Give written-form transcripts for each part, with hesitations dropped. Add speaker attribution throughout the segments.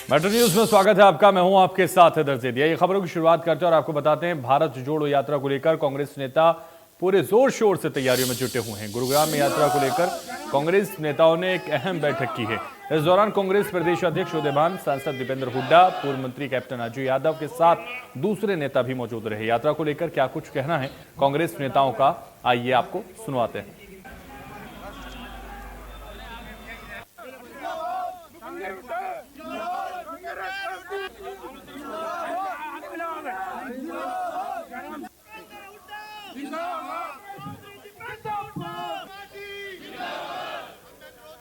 Speaker 1: Metro news में स्वागत है आपका। मैं हूं आपके साथ हैदर ज़ैदी। ये खबरों की शुरुआत करते हैं और आपको बताते हैं भारत जोड़ो यात्रा को लेकर कांग्रेस नेता पूरे जोर शोर से तैयारियों में जुटे हुए हैं। गुरुग्राम में यात्रा को लेकर कांग्रेस नेताओं ने एक अहम बैठक की है। इस दौरान कांग्रेस प्रदेश अध्यक्ष उदयभान, सांसद दीपेंद्र हुड्डा, पूर्व मंत्री कैप्टन अजय यादव के साथ दूसरे नेता भी मौजूद रहे। यात्रा को लेकर क्या कुछ कहना है कांग्रेस नेताओं का, आइए आपको सुनवाते हैं।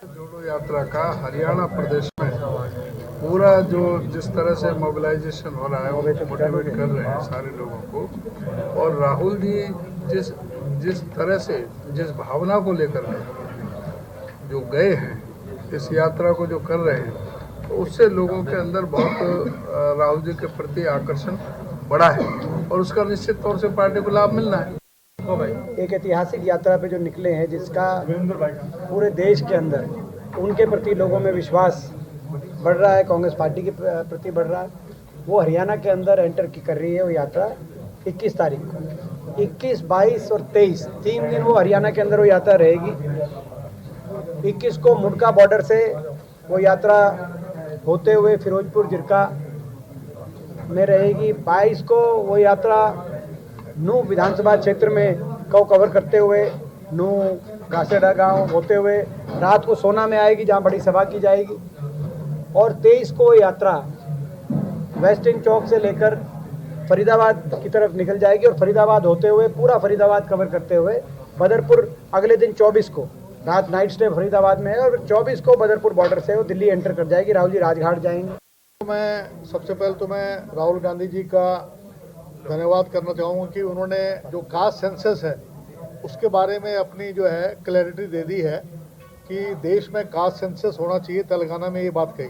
Speaker 2: जोड़ो यात्रा का हरियाणा प्रदेश में पूरा जो जिस तरह से मोबिलाइजेशन हो रहा है वो मोटिवेट कर रहे हैं सारे लोगों को। और राहुल जी जिस तरह से जिस भावना को लेकर के जो गए हैं, इस यात्रा को जो कर रहे हैं, तो उससे लोगों के अंदर बहुत राहुल जी के प्रति आकर्षण बढ़ा है और उसका निश्चित तौर से पार्टी को लाभ मिलना है।
Speaker 3: एक ऐतिहासिक यात्रा पे जो निकले हैं, जिसका पूरे देश के अंदर उनके प्रति लोगों में विश्वास बढ़ रहा है, कांग्रेस पार्टी के प्रति बढ़ रहा है। वो हरियाणा के अंदर एंटर कर रही है वो यात्रा 21 तारीख को। 21, 22 और 23 3 दिन वो हरियाणा के अंदर वो यात्रा रहेगी। 21 को मुंडका बॉर्डर से वो यात्रा होते हुए फिरोजपुर जिरका में रहेगी। 22 को वो यात्रा नू विधानसभा क्षेत्र में को कवर करते हुए नू घासेडा गांव होते हुए रात को सोना में आएगी, जहां बड़ी सभा की जाएगी। और 23 को यात्रा वेस्टिंग चौक से लेकर फरीदाबाद की तरफ निकल जाएगी और फरीदाबाद होते हुए पूरा फरीदाबाद कवर करते हुए बदरपुर अगले दिन 24 को रात नाइट स्टे फरीदाबाद में है और 24 को बदरपुर बॉर्डर से वो दिल्ली एंटर कर जाएगी। राहुल जी राजघाट जाएंगे।
Speaker 4: मैं सबसे पहले तो मैं राहुल गांधी जी का धन्यवाद करना चाहूँगा कि उन्होंने जो कास्ट सेंसस है उसके बारे में अपनी जो है क्लैरिटी दे दी है कि देश में कास्ट सेंसस होना चाहिए। तेलंगाना में ये बात कही,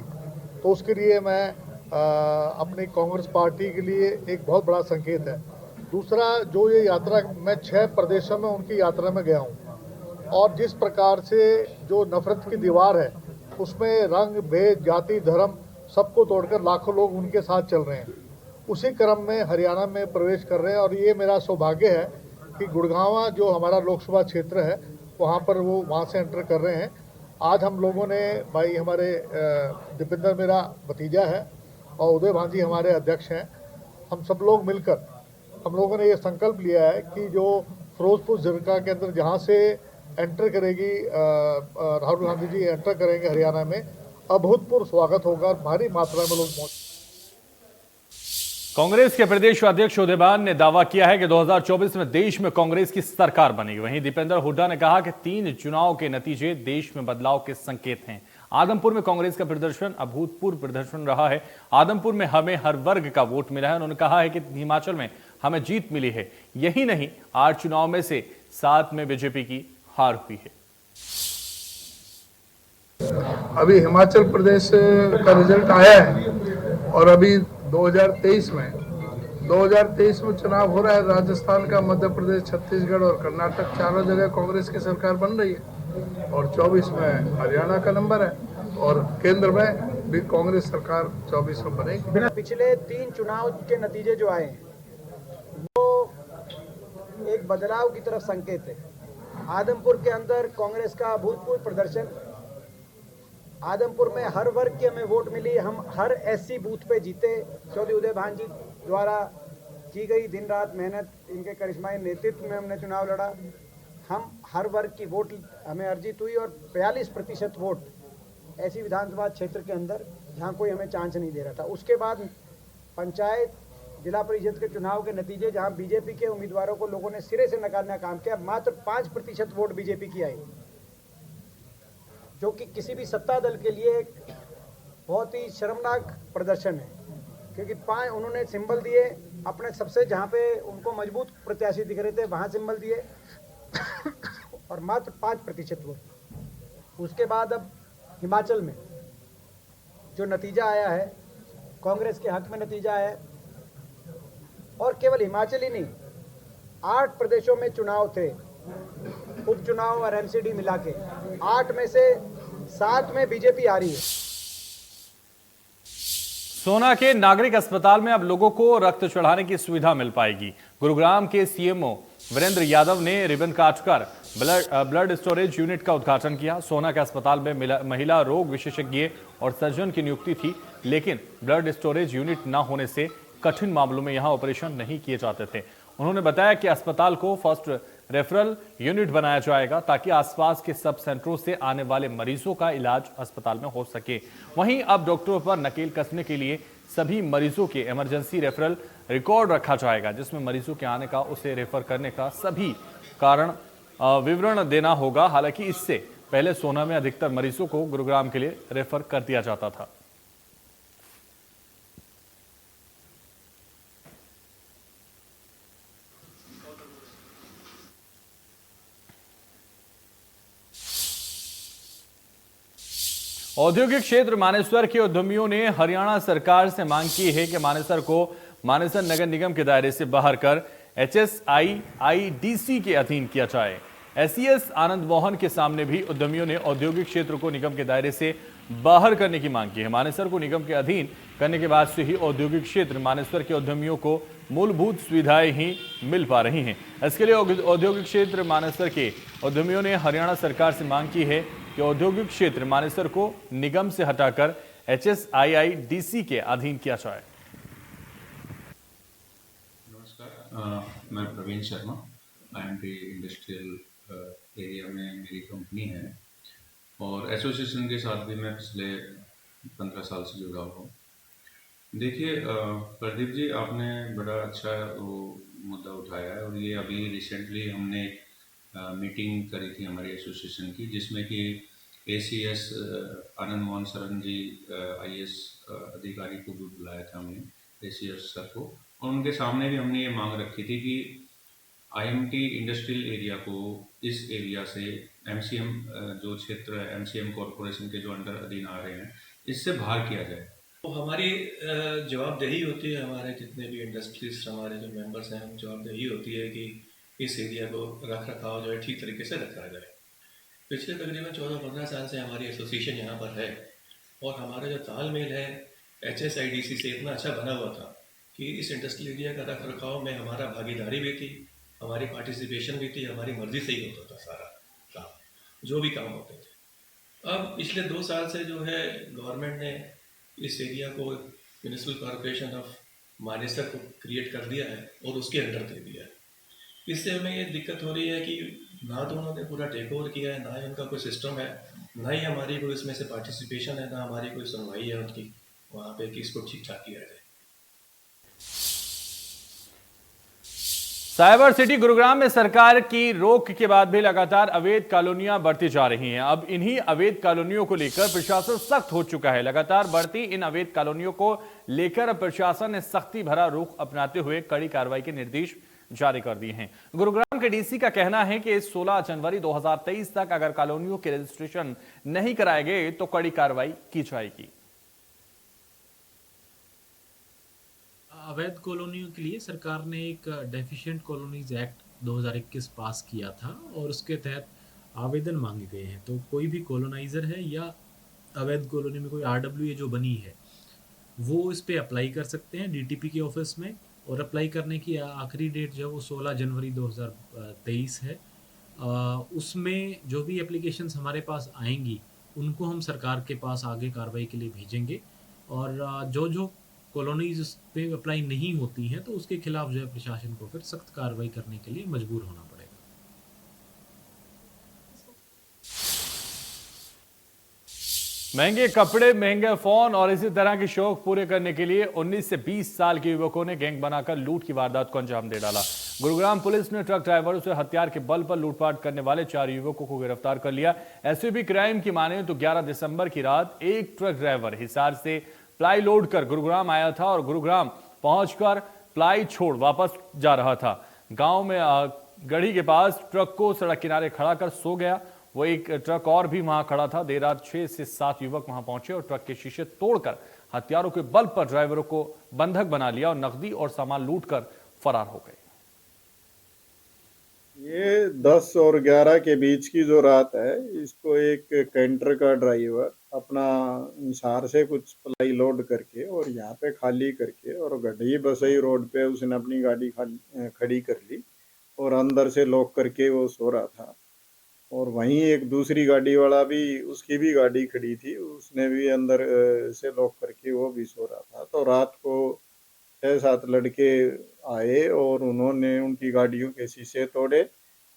Speaker 4: तो उसके लिए मैं अपनी कांग्रेस पार्टी के लिए एक बहुत बड़ा संकेत है। दूसरा, जो ये यात्रा, मैं 6 प्रदेशों में उनकी यात्रा में गया हूँ और जिस प्रकार से जो नफरत की दीवार है उसमें रंग भेद जाति धर्म सबको तोड़कर लाखों लोग उनके साथ चल रहे हैं, उसी क्रम में हरियाणा में प्रवेश कर रहे हैं। और ये मेरा सौभाग्य है कि गुड़गांव जो हमारा लोकसभा क्षेत्र है वहाँ पर वो वहाँ से एंटर कर रहे हैं। आज हम लोगों ने, भाई हमारे दीपेंद्र मेरा भतीजा है और उदयभान जी हमारे अध्यक्ष हैं, हम सब लोग मिलकर हम लोगों ने ये संकल्प लिया है कि जो फिरोजपुर जिरका के अंदर जहाँ से एंटर करेगी राहुल गांधी जी एंटर करेंगे हरियाणा में, अभूतपूर्व स्वागत होगा और भारी मात्रा में लोग पहुँच।
Speaker 1: कांग्रेस के प्रदेश अध्यक्ष उदयभान ने दावा किया है कि 2024 में देश में कांग्रेस की सरकार बनेगी। वहीं दीपेंद्र हुड्डा ने कहा कि 3 चुनाव के नतीजे देश में बदलाव के संकेत हैं। आदमपुर में कांग्रेस का प्रदर्शन अभूतपूर्व प्रदर्शन रहा है। आदमपुर में हमें हर वर्ग का वोट मिला है। उन्होंने कहा है कि हिमाचल में हमें जीत मिली है। यही नहीं, 8 चुनाव में से 7 में बीजेपी की हार हुई है।
Speaker 2: अभी हिमाचल प्रदेश का रिजल्ट आया है और अभी 2023 में चुनाव हो रहा है। राजस्थान का, मध्य प्रदेश, छत्तीसगढ़ और कर्नाटक, चारों जगह कांग्रेस की सरकार बन रही है और 24 में हरियाणा का नंबर है और केंद्र में भी कांग्रेस सरकार 24 में बनेगी।
Speaker 3: पिछले 3 चुनाव के नतीजे जो आए हैं वो एक बदलाव की तरफ संकेत है। आदमपुर के अंदर कांग्रेस का अभूतपूर्व प्रदर्शन, आदमपुर में हर वर्ग की हमें वोट मिली। हम हर एससी बूथ पे जीते। चौधरी उदयभान जी द्वारा की गई दिन रात मेहनत, इनके करिश्माई नेतृत्व में हमने चुनाव लड़ा। हम हर वर्ग की वोट हमें अर्जित हुई और 42% वोट ऐसी विधानसभा क्षेत्र के अंदर जहाँ कोई हमें चांस नहीं दे रहा था। उसके बाद पंचायत, जिला परिषद के चुनाव के नतीजे, जहाँ बीजेपी के उम्मीदवारों को लोगों ने सिरे से नकारने का काम किया, मात्र 5% वोट बीजेपी की आई, जो कि किसी भी सत्ता दल के लिए एक बहुत ही शर्मनाक प्रदर्शन है। क्योंकि 5 उन्होंने सिंबल दिए अपने सबसे, जहाँ पे उनको मजबूत प्रत्याशी दिख रहे थे वहाँ सिंबल दिए और मात्र 5% वोट। उसके बाद अब हिमाचल में जो नतीजा आया है, कांग्रेस के हक में नतीजा आया है। और केवल हिमाचल ही नहीं, 8 प्रदेशों में चुनाव थे, उपचुनाव और एमसीडी मिला के 8 में से 7 में बीजेपी आ रही है।
Speaker 1: सोना के नागरिक अस्पताल में अब लोगों को रक्त चढ़ाने की सुविधा मिल पाएगी। गुरुग्राम के सीएमओ वीरेंद्र यादव ने रिबन काटकर ब्लड स्टोरेज यूनिट का उद्घाटन किया। सोना के अस्पताल में महिला रोग विशेषज्ञ और सर्जन की नियुक्ति थी, लेकिन ब्लड स्टोरेज यूनिट न होने से कठिन मामलों में यहां ऑपरेशन नहीं किए जाते थे। उन्होंने बताया कि अस्पताल को फर्स्ट रेफरल यूनिट बनाया जाएगा ताकि आसपास के सब सेंटरों से आने वाले मरीजों का इलाज अस्पताल में हो सके। वहीं अब डॉक्टरों पर नकेल कसने के लिए सभी मरीजों के इमरजेंसी रेफरल रिकॉर्ड रखा जाएगा, जिसमें मरीजों के आने का, उसे रेफर करने का सभी कारण विवरण देना होगा। हालांकि इससे पहले सोना में अधिकतर मरीजों को गुरुग्राम के लिए रेफर कर दिया जाता था। औद्योगिक क्षेत्र मानेसर के उद्यमियों ने हरियाणा सरकार से मांग की है कि मानेसर को मानेसर नगर निगम के दायरे से बाहर कर HSIIDC के अधीन किया जाए। SES आनंद मोहन के सामने भी उद्यमियों ने औद्योगिक क्षेत्र को निगम के दायरे से बाहर करने की मांग की है। मानेसर को निगम के अधीन करने के बाद से ही औद्योगिक क्षेत्र मानेसर के उद्यमियों को मूलभूत सुविधाएं ही मिल पा रही हैं। इसके लिए औद्योगिक क्षेत्र मानेसर के उद्यमियों ने हरियाणा सरकार से मांग की है कि औद्योगिक क्षेत्र मानेसर को निगम से हटाकर HSIIDC के अधीन किया जाए।
Speaker 5: नमस्कार, मैं Praveen Sharma, IMT industrial area में मेरी कंपनी है और एसोसिएशन के साथ भी मैं पिछले 15 साल से जुड़ा हुआ हूँ। देखिए प्रदीप जी, आपने बड़ा अच्छा वो मुद्दा उठाया है और ये अभी रिसेंटली हमने मीटिंग करी थी हमारी एसोसिएशन की, जिसमें कि ACS आनंद मोहन सरन जी IAS अधिकारी को भी बुलाया था हमने, ACS सर को, और उनके सामने भी हमने ये मांग रखी थी कि IMT इंडस्ट्रियल एरिया को इस एरिया से MCM जो क्षेत्र है, MCM कॉरपोरेशन के जो अंडर अधीन आ रहे हैं, इससे बाहर किया जाए।
Speaker 6: तो हमारी जवाबदेही होती है, हमारे जितने भी इंडस्ट्रीज हमारे जो मेंबर्स हैं, जवाबदेही होती है कि इस एरिया को रख रखाव जो है ठीक तरीके से रखा जाए। पिछले तकरीबन 14-15 साल से हमारी एसोसिएशन यहाँ पर है और हमारा जो तालमेल है HSIDC से इतना अच्छा बना हुआ था कि इस इंडस्ट्रियल एरिया का रख रखाव में हमारा भागीदारी भी थी, हमारी पार्टिसिपेशन भी थी, हमारी मर्जी से ही होता था सारा काम, जो भी काम होते थे। अब पिछले 2 साल से जो है गवर्नमेंट ने इस एरिया को म्यूनिसिपल कॉरपोरेशन ऑफ मानेसर को क्रिएट कर दिया है और उसके अंडर दे दिया है। इससे हमें ये दिक्कत हो रही है कि ना तो उन्होंने पूरा टेक ओवर किया है, ना ही उनका कोई सिस्टम है, ना ही हमारी कोई इसमें से पार्टिसिपेशन है, ना हमारी कोई सुनवाई है उनकी वहाँ पे कि इसको ठीक ठाक किया जाए।
Speaker 1: साइबर सिटी गुरुग्राम में सरकार की रोक के बाद भी लगातार अवैध कॉलोनियां बढ़ती जा रही हैं। अब इन्हीं अवैध कॉलोनियों को लेकर प्रशासन सख्त हो चुका है। लगातार बढ़ती इन अवैध कॉलोनियों को लेकर प्रशासन ने सख्ती भरा रुख अपनाते हुए कड़ी कार्रवाई के निर्देश जारी कर दिए हैं। गुरुग्राम के DC का कहना है कि 16 जनवरी 2023 तक अगर कॉलोनियों के रजिस्ट्रेशन नहीं कराए गए तो कड़ी कार्रवाई की जाएगी।
Speaker 7: अवैध कॉलोनियों के लिए सरकार ने एक डेफिशिएंट कॉलोनीज एक्ट 2021 पास किया था और उसके तहत आवेदन मांगे गए हैं। तो कोई भी कॉलोनाइजर है या अवैध कॉलोनी में कोई RWA जो बनी है वो इस पे अप्लाई कर सकते हैं DTP के ऑफिस में, और अप्लाई करने की आखिरी डेट जो है वो 16 जनवरी 2023 है। उसमें जो भी एप्लीकेशंस हमारे पास आएंगी उनको हम सरकार के पास आगे कार्रवाई के लिए भेजेंगे, और जो कॉलोनीज पे अप्लाई नहीं होती हैं तो उसके खिलाफ जो है प्रशासन को फिर सख्त कार्रवाई करने के लिए मजबूर होना पड़ेगा।
Speaker 1: महंगे कपड़े, महंगे फोन और इसी तरह के शौक पूरे करने के लिए 19 से 20 साल के युवकों ने गैंग बनाकर लूट की वारदात को अंजाम दे डाला। गुरुग्राम पुलिस ने ट्रक ड्राइवरों से हथियार के बल पर लूटपाट करने वाले 4 युवकों को गिरफ्तार कर लिया। एसयूबी क्राइम की माने तो 11 दिसंबर की रात एक ट्रक ड्राइवर हिसार से प्लाई लोड कर गुरुग्राम आया था और गुरुग्राम पहुंचकर प्लाई छोड़ वापस जा रहा था। गांव में गढ़ी के पास ट्रक को सड़क किनारे खड़ा कर सो गया। वो एक ट्रक और भी वहां खड़ा था। देर रात 6 से 7 युवक वहां पहुंचे और ट्रक के शीशे तोड़कर हथियारों के बल पर ड्राइवरों को बंधक बना लिया और नकदी और सामान लूटकर फरार हो गए।
Speaker 8: ये 10 और 11 के बीच की जो रात है, इसको एक कैंटर का ड्राइवर अपना हिसार से कुछ पलाई लोड करके और यहाँ पे खाली करके और गड्ढी बसई रोड पे उसने अपनी गाड़ी खड़ी कर ली और अंदर से लॉक करके वो सो रहा था। और वहीं एक दूसरी गाड़ी वाला भी, उसकी भी गाड़ी खड़ी थी, उसने भी अंदर से लॉक करके वो भी सो रहा था। तो रात को 6-7 लड़के आए और उन्होंने उनकी गाड़ियों के शीशे तोड़े,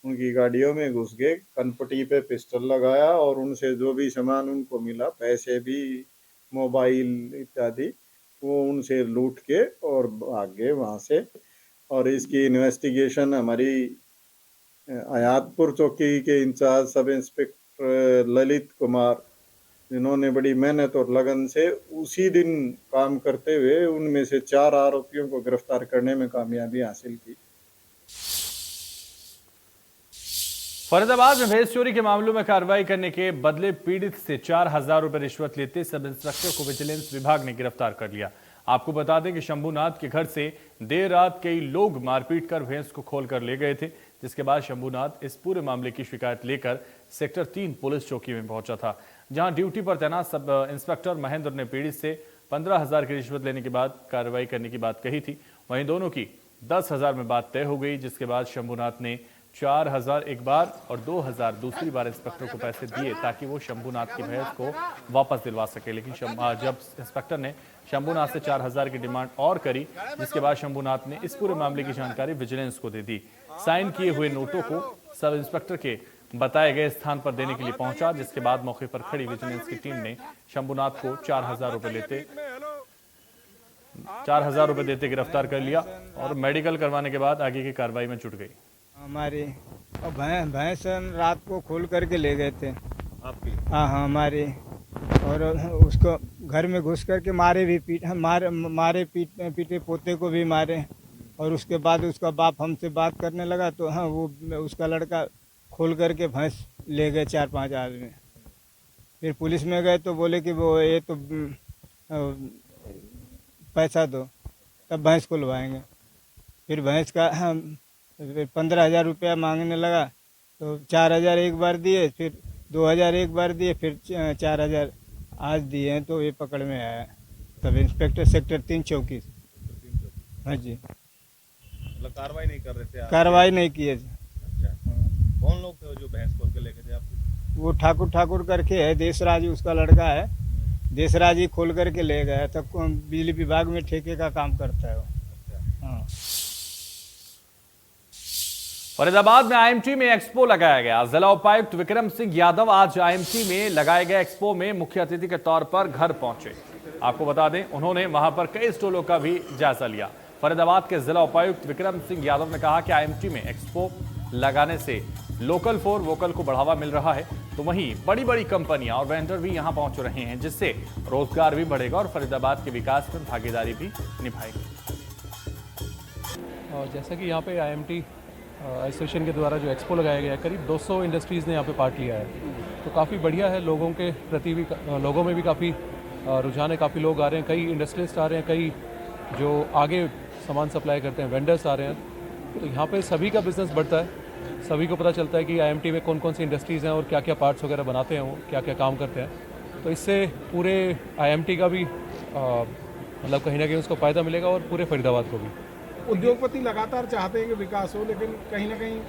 Speaker 8: उनकी गाड़ियों में घुस गए, कनपटी पे पिस्टल लगाया और उनसे जो भी सामान उनको मिला, पैसे भी, मोबाइल इत्यादि, वो उनसे लूट के और भाग गए वहाँ से। और इसकी इन्वेस्टिगेशन हमारी आयातपुर चौकी के in charge sub inspector Lalit Kumar, जिन्होंने बड़ी मेहनत और लगन से उसी दिन काम करते हुए उनमें से 4 आरोपियों को गिरफ्तार करने में कामयाबी हासिल की।
Speaker 1: फरीदाबाद में भैंस चोरी के मामलों में कार्रवाई करने के बदले पीड़ित से 4,000 रुपए रिश्वत लेते सब इंस्पेक्टर को विजिलेंस विभाग ने गिरफ्तार कर लिया। आपको बता दें कि शंभुनाथ के घर से देर रात कई लोग मारपीट कर भैंस को खोलकर ले गए थे, जिसके बाद शंभुनाथ इस पूरे मामले की शिकायत लेकर सेक्टर 3 पुलिस चौकी में पहुंचा था, जहां ड्यूटी पर तैनात सब इंस्पेक्टर महेंद्र ने पीड़ित से 15,000 की रिश्वत लेने के बाद कार्रवाई करने की बात कही थी। वहीं दोनों की 10,000 में बात तय हो गई, जिसके बाद शंभुनाथ ने 4,000 एक बार और 2,000 दूसरी बार इंस्पेक्टर को पैसे दिए ताकि वो शंभुनाथ की भैंस को वापस दिलवा सके। लेकिन जब इंस्पेक्टर ने शंभुनाथ से 4,000 की डिमांड और करी, जिसके बाद शंभुनाथ ने इस पूरे मामले की जानकारी विजिलेंस को दे दी। साइन किए हुए नोटों को सब इंस्पेक्टर के बताए गए स्थान पर देने के लिए पहुंचा, जिसके बाद मौके पर खड़ी विजिलेंस की टीम ने शंभुनाथ को 4,000 रुपए देते गिरफ्तार कर लिया और मेडिकल करवाने के बाद आगे की कार्रवाई में जुट गई।
Speaker 9: हमारी भैंस रात को खोल करके ले गए थे आपकी? हाँ हमारी। और उसको घर में घुस करके मारे पीटे, पोते को भी मारे। और उसके बाद उसका बाप हमसे बात करने लगा तो हाँ वो उसका लड़का खोल करके भैंस ले गए 4-5 आदमी। फिर पुलिस में गए तो बोले कि वो ये तो पैसा दो तब भैंस खुलवाएंगे। फिर भैंस का 15,000 रुपया मांगने लगा तो 4,000 एक बार दिए, फिर 2,000 एक बार दिए, फिर 4,000 आज दिए हैं। तो ये पकड़ में आया सब इंस्पेक्टर सेक्टर 3 चौकी। हाँ जी,
Speaker 10: मतलब कार्रवाई नहीं कर रहे थे?
Speaker 9: कार्रवाई नहीं किए।
Speaker 10: अच्छा, कौन लोग थे जो भैंस खोल के लेके थे आपको?
Speaker 9: वो ठाकुर करके है, देशराज उसका लड़का है, देशराज ही खोल करके ले गया। तब बिजली विभाग में ठेके का काम करता है वो। हाँ।
Speaker 1: फरीदाबाद में आईएमटी में एक्सपो लगाया गया। जिला उपायुक्त विक्रम सिंह यादव आज आईएमटी में लगाए गए एक्सपो में मुख्य अतिथि के तौर पर घर पहुंचे। आपको बता दें, उन्होंने वहां पर कई स्टॉलों का भी जायजा लिया। फरीदाबाद के जिला उपायुक्त विक्रम सिंह यादव ने कहा कि आईएमटी में एक्सपो लगाने से लोकल फॉर वोकल को बढ़ावा मिल रहा है, तो वहीं बड़ी बड़ी कंपनियां और वेंडर भी यहां पहुंच रहे हैं, जिससे रोजगार भी बढ़ेगा और फरीदाबाद के विकास में भागीदारी भी निभाएगी।
Speaker 11: और जैसा कि यहाँ पे आईएमटी एसोसिएशन के द्वारा जो एक्सपो लगाया गया है, करीब 200 इंडस्ट्रीज़ ने यहाँ पे पार्ट लिया है, तो काफ़ी बढ़िया है। लोगों के प्रति भी, लोगों में भी काफ़ी रुझान है, काफ़ी लोग आ रहे हैं, कई इंडस्ट्रियलिस्ट आ रहे हैं, कई जो आगे सामान सप्लाई करते हैं वेंडर्स आ रहे हैं। तो यहाँ पे सभी का बिजनेस बढ़ता है, सभी को पता चलता है कि आईएमटी में कौन कौन सी इंडस्ट्रीज़ हैं और क्या क्या पार्ट्स वगैरह बनाते हैं, वो क्या क्या काम करते हैं। तो इससे पूरे आईएमटी का भी मतलब कहीं ना कहीं उसको फ़ायदा मिलेगा और पूरे फरीदाबाद को भी।
Speaker 12: उद्योगपति लगातार चाहते हैं कि विकास हो, लेकिन कहीं ना कहीं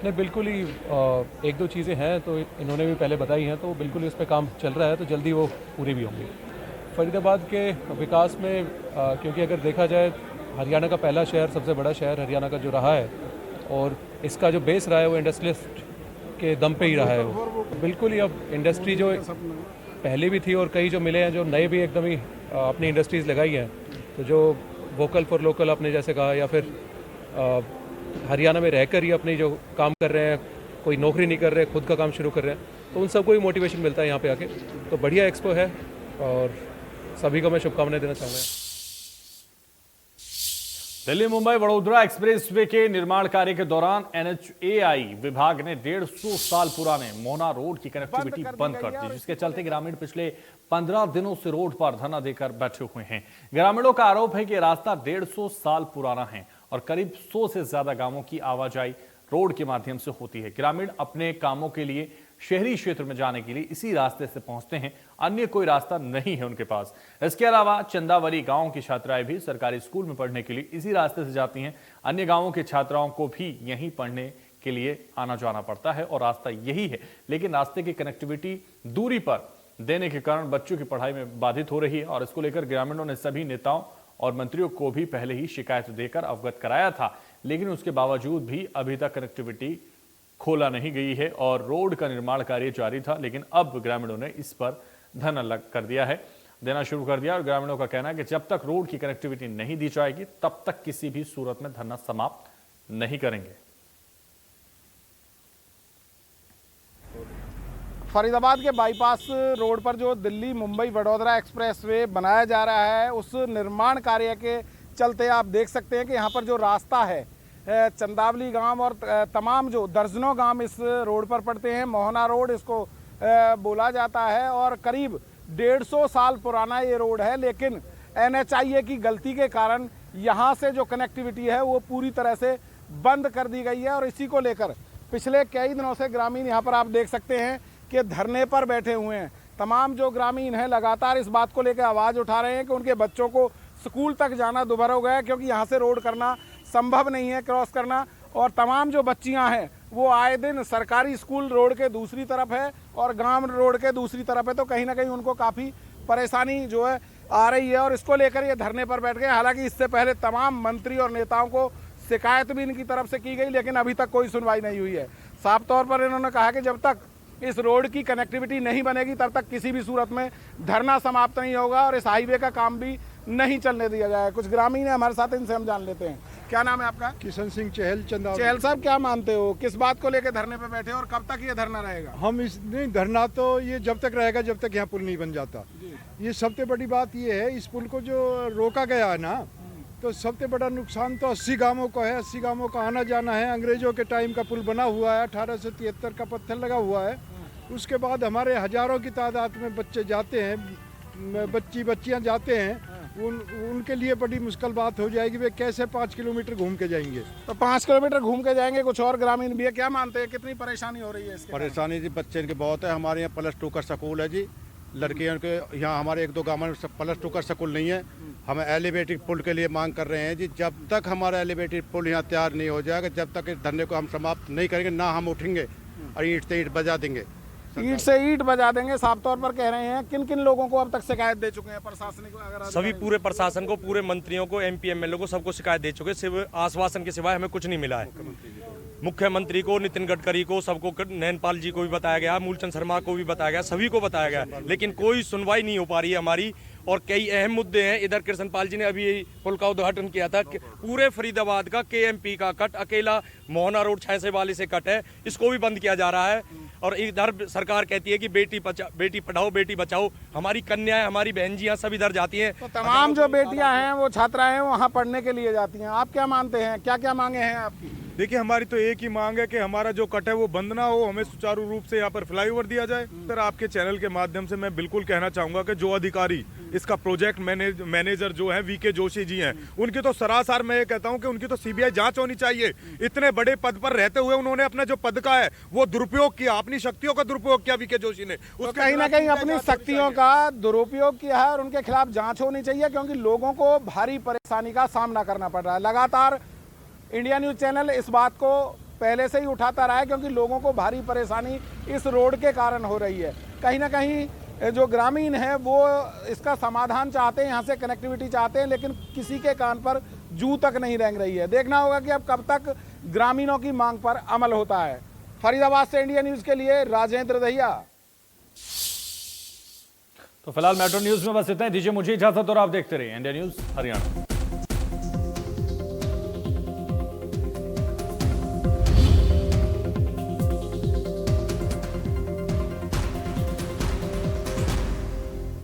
Speaker 11: नहीं, बिल्कुल ही एक दो चीज़ें हैं तो इन्होंने भी पहले बताई हैं, तो बिल्कुल ही उस पर काम चल रहा है, तो जल्दी वो पूरी भी होंगी। फरीदाबाद के विकास में क्योंकि अगर देखा जाए, हरियाणा का पहला शहर, सबसे बड़ा शहर हरियाणा का जो रहा है, और इसका जो बेस रहा है वो इंडस्ट्रियलिस्ट के दम पे ही रहा है। वो बिल्कुल ही अब इंडस्ट्री जो पहले भी थी और कई जो मिले हैं, जो नए भी एकदम ही अपनी इंडस्ट्रीज़ लगाई हैं, तो जो वोकल फॉर लोकल आपने जैसे कहा, या फिर हरियाणा में रहकर ही अपनी जो काम कर रहे हैं, कोई नौकरी नहीं कर रहे, खुद का काम शुरू कर रहे हैं, तो उन सबको ही मोटिवेशन मिलता है यहाँ पे आके। तो बढ़िया एक्सपो है और सभी को मैं शुभकामनाएं देना चाहूँगा।
Speaker 1: दिल्ली मुंबई वडोदरा एक्सप्रेसवे के निर्माण कार्य के दौरान एनएचएआई विभाग ने 150 साल पुराने मोहना रोड की कनेक्टिविटी बंद कर दी, जिसके चलते ग्रामीण पिछले 15 दिनों से रोड पर धरना देकर बैठे हुए हैं। ग्रामीणों का आरोप है कि रास्ता 150 साल पुराना है और करीब 100 से ज्यादा गांवों की आवाजाही रोड के माध्यम से होती है। ग्रामीण अपने कामों के लिए शहरी क्षेत्र में जाने के लिए इसी रास्ते से पहुंचते हैं, अन्य कोई रास्ता नहीं है उनके पास। इसके अलावा चंदावली गांव की छात्राएं भी सरकारी स्कूल में पढ़ने के लिए इसी रास्ते से जाती हैं। अन्य गांवों के छात्राओं को भी यहीं पढ़ने के लिए आना जाना पड़ता है और रास्ता यही है, लेकिन रास्ते की कनेक्टिविटी दूरी पर देने के कारण बच्चों की पढ़ाई में बाधित हो रही है और इसको लेकर ग्रामीणों ने सभी नेताओं और मंत्रियों को भी पहले ही शिकायत देकर अवगत कराया था, लेकिन उसके बावजूद भी अभी तक कनेक्टिविटी खोला नहीं गई है और रोड का निर्माण कार्य जारी था। लेकिन अब ग्रामीणों ने इस पर धरना देना शुरू कर दिया और ग्रामीणों का कहना है कि जब तक रोड की कनेक्टिविटी नहीं दी जाएगी तब तक किसी भी सूरत में धरना समाप्त नहीं करेंगे।
Speaker 12: फरीदाबाद के बाईपास रोड पर जो दिल्ली मुंबई वडोदरा एक्सप्रेसवे बनाया जा रहा है, उस निर्माण कार्य के चलते आप देख सकते हैं कि यहाँ पर जो रास्ता है, चंदावली गांव और तमाम जो दर्जनों गांव इस रोड पर पड़ते हैं। मोहना रोड इसको बोला जाता है और करीब 150 साल पुराना ये रोड है, लेकिन NHIA की गलती के कारण यहाँ से जो कनेक्टिविटी है वो पूरी तरह से बंद कर दी गई है। और इसी को लेकर पिछले कई दिनों से ग्रामीण यहाँ पर आप देख सकते हैं कि धरने पर बैठे हुए हैं। तमाम जो ग्रामीण हैं लगातार इस बात को लेकर आवाज़ उठा रहे हैं कि उनके बच्चों को स्कूल तक जाना दुभर हो गया है, क्योंकि यहाँ से रोड करना संभव नहीं है, क्रॉस करना। और तमाम जो बच्चियाँ हैं वो आए दिन सरकारी स्कूल रोड के दूसरी तरफ है और गांव रोड के दूसरी तरफ है, तो कहीं ना कहीं उनको काफ़ी परेशानी जो है आ रही है और इसको लेकर ये धरने पर बैठ गए। हालांकि इससे पहले तमाम मंत्री और नेताओं को शिकायत भी इनकी तरफ से की गई, लेकिन अभी तक कोई सुनवाई नहीं हुई है। साफ तौर पर इन्होंने कहा कि जब तक इस रोड की कनेक्टिविटी नहीं बनेगी तब तक किसी भी सूरत में धरना समाप्त नहीं होगा और इस हाईवे का काम भी नहीं चलने दिया जाएगा। कुछ ग्रामीण है हमारे साथ, इनसे हम जान लेते हैं। क्या नाम है आपका?
Speaker 13: किशन सिंह चहल, चंदा।
Speaker 12: चहल साहब, क्या मानते हो, किस बात को लेकर धरने पे बैठे हो और कब तक ये धरना रहेगा?
Speaker 13: हम इस नहीं, धरना तो ये जब तक रहेगा जब तक यहाँ पुल नहीं बन जाता। ये सबसे बड़ी बात ये है, इस पुल को जो रोका गया है ना, तो सबसे बड़ा नुकसान तो 80 गांवों को है। 80 गांवों का आना जाना है। अंग्रेजों के टाइम का पुल बना हुआ है, 1873 का पत्थर लगा हुआ है। उसके बाद हमारे हजारों की तादाद में बच्चे जाते हैं, बच्चियाँ जाते हैं। उनके लिए बड़ी मुश्किल बात हो जाएगी, वे कैसे 5 किलोमीटर घूम के जाएंगे।
Speaker 12: तो 5 किलोमीटर घूम के जाएंगे। कुछ और ग्रामीण भी है, क्या मानते हैं, कितनी परेशानी हो रही है इसके?
Speaker 10: परेशानी जी बच्चे की बहुत है। हमारे यहाँ +2 का स्कूल है जी, लड़कियों के यहाँ हमारे 1-2 गाँव में +2 का स्कूल नहीं है। हम एलिवेटेड पुल के लिए मांग कर रहे हैं जी। जब तक हमारा एलिवेटेड पुल यहाँ तैयार नहीं हो जाएगा, जब तक इस धरने को हम समाप्त नहीं करेंगे, ना हम उठेंगे और ईंट से ईंट बजा देंगे।
Speaker 12: ईंट से ईंट बजा देंगे, साफ तौर पर कह रहे हैं। किन किन लोगों को अब तक शिकायत दे चुके हैं प्रशासनिक? अगर
Speaker 14: सभी पूरे प्रशासन को, पूरे मंत्रियों को, MP MLA को, सबको शिकायत दे चुके। सिर्फ आश्वासन के सिवाय हमें कुछ नहीं मिला है। मुख्यमंत्री को, नितिन गडकरी को, सबको, नैनपाल जी को भी बताया गया, मूलचंद शर्मा को भी बताया गया, सभी को बताया गया, लेकिन कोई सुनवाई नहीं हो पा रही है हमारी। और कई अहम मुद्दे हैं। इधर कृष्णपाल जी ने अभी पुल का उद्घाटन किया था। पूरे फरीदाबाद का KMP का कट अकेला मोहना रोड 6 वाले से कट है, इसको भी बंद किया जा रहा है। और इधर सरकार कहती है कि बेटी पढ़ाओ बेटी बचाओ। हमारी कन्याएं, हमारी बहनजियां सब इधर जाती हैं।
Speaker 12: तो तमाम जो बेटियां हैं वो छात्राएं वहाँ पढ़ने के लिए जाती हैं। आप क्या मानते हैं, क्या क्या मांगे हैं आपकी?
Speaker 15: देखिए, हमारी तो एक ही मांग है कि हमारा जो कट है वो बंद ना हो, हमें सुचारू रूप से यहाँ पर फ्लाईओवर दिया जाए। सर, आपके चैनल के माध्यम से मैं बिल्कुल कहना चाहूंगा कि जो अधिकारी इसका प्रोजेक्ट मैनेजर जो है VK जोशी जी हैं, उनकी तो सरासर मैं ये कहता हूँ कि उनकी तो CBI जांच होनी चाहिए। इतने बड़े पद पर रहते हुए उन्होंने अपना जो पद का है वो दुरुपयोग किया, अपनी शक्तियों का दुरुपयोग किया VK जोशी ने।
Speaker 12: तो कहीं ना कहीं अपनी शक्तियों का दुरुपयोग किया है और उनके खिलाफ जांच होनी चाहिए, क्योंकि लोगों को भारी परेशानी का सामना करना पड़ रहा है। लगातार इंडिया न्यूज चैनल इस बात को पहले से ही उठाता रहा है, क्योंकि लोगों को भारी परेशानी इस रोड के कारण हो रही है। कहीं ना कहीं जो ग्रामीण है वो इसका समाधान चाहते हैं, यहाँ से कनेक्टिविटी चाहते हैं, लेकिन किसी के कान पर जू तक नहीं रेंग रही है। देखना होगा कि अब कब तक ग्रामीणों की मांग पर अमल होता है। फरीदाबाद से इंडिया न्यूज के लिए राजेंद्र दहिया।
Speaker 1: तो फिलहाल मेट्रो न्यूज में बस इतना ही। दीजिए मुझे इजाजत और आप देखते रहिए इंडिया न्यूज हरियाणा।